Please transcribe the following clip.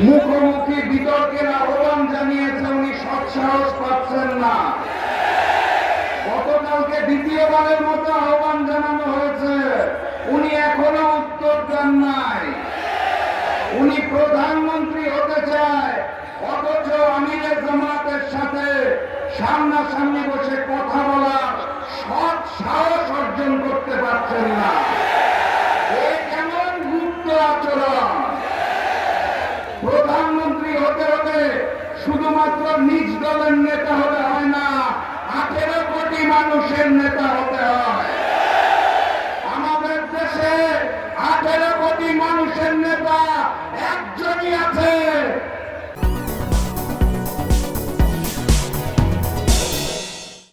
মুখোমুখি বিতর্কের আহ্বান জানিয়েছে, উনি সৎসাহস পাচ্ছেন না। গতকালকে দ্বিতীয়বারের মতো আহ্বান জানানো হয়েছে, উনি এখনো উত্তর দেন নাই। উনি প্রধানমন্ত্রী হতে চায়, অথচ আমিরে জামাতের সাথে সামনাসামনি বসে কথা বলার সৎ সাহস অর্জন করতে পারছেন না। এ কেমন গুপ্ত আচরণ! প্রধানমন্ত্রী হতে হতে শুধুমাত্র নিজ দলের নেতা হতে হয় না, 18 কোটি মানুষের নেতা হতে হয়। আমাদের দেশে 18 কোটি মানুষের নেতা একজনই আছে,